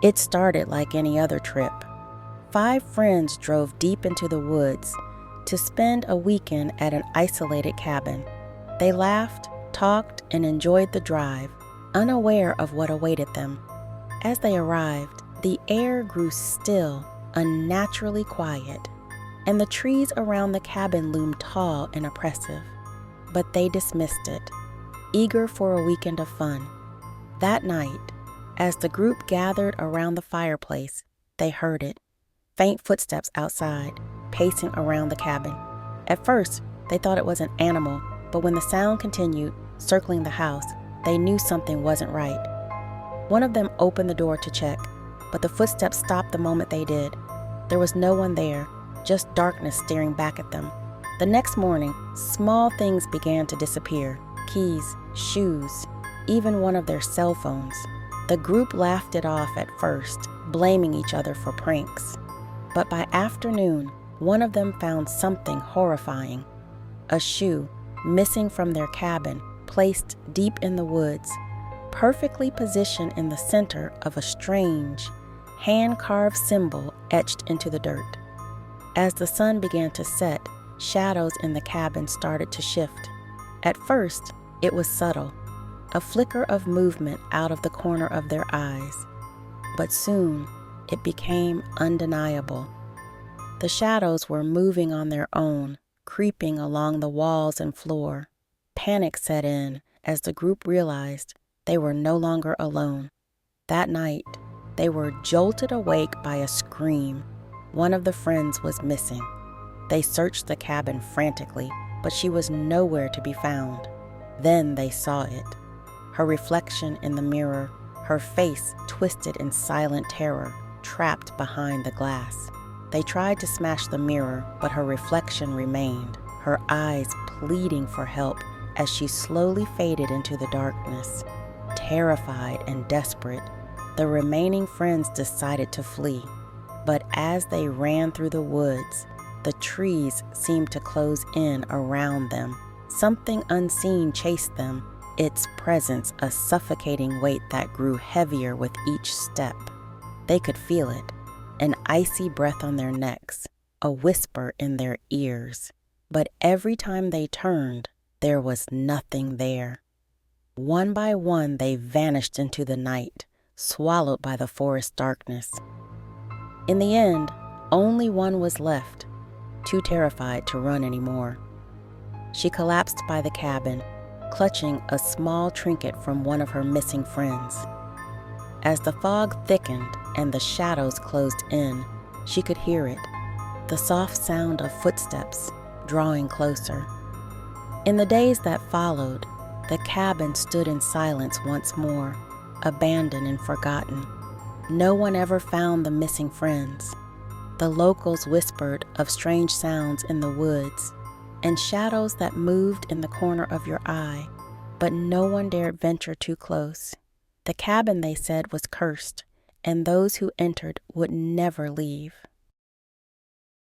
It started like any other trip. 5 friends drove deep into the woods to spend a weekend at an isolated cabin. They laughed, talked, and enjoyed the drive, unaware of what awaited them. As they arrived, the air grew still, unnaturally quiet, and the trees around the cabin loomed tall and oppressive. But they dismissed it, eager for a weekend of fun. That night, as the group gathered around the fireplace, they heard it. Faint footsteps outside, pacing around the cabin. At first, they thought it was an animal, but when the sound continued, circling the house, they knew something wasn't right. One of them opened the door to check, but the footsteps stopped the moment they did. There was no one there, just darkness staring back at them. The next morning, small things began to disappear. Keys, shoes, even one of their cell phones. The group laughed it off at first, blaming each other for pranks. But by afternoon, one of them found something horrifying. A shoe, missing from their cabin, placed deep in the woods, perfectly positioned in the center of a strange, hand-carved symbol etched into the dirt. As the sun began to set, shadows in the cabin started to shift. At first, it was subtle, a flicker of movement out of the corner of their eyes. But soon, it became undeniable. The shadows were moving on their own, creeping along the walls and floor. Panic set in as the group realized they were no longer alone. That night, they were jolted awake by a scream. One of the friends was missing. They searched the cabin frantically, but she was nowhere to be found. Then they saw it. Her reflection in the mirror, her face twisted in silent terror, trapped behind the glass. They tried to smash the mirror, but her reflection remained, her eyes pleading for help as she slowly faded into the darkness. Terrified and desperate, the remaining friends decided to flee. But as they ran through the woods, the trees seemed to close in around them. Something unseen chased them, its presence a suffocating weight that grew heavier with each step. They could feel it, an icy breath on their necks, a whisper in their ears. But every time they turned, there was nothing there. One by one, they vanished into the night, swallowed by the forest darkness. In the end, only one was left, too terrified to run anymore. She collapsed by the cabin, clutching a small trinket from one of her missing friends. As the fog thickened and the shadows closed in, she could hear it, the soft sound of footsteps drawing closer. In the days that followed, the cabin stood in silence once more, abandoned and forgotten. No one ever found the missing friends. The locals whispered of strange sounds in the woods and shadows that moved in the corner of your eye, but no one dared venture too close. The cabin, they said, was cursed, and those who entered would never leave.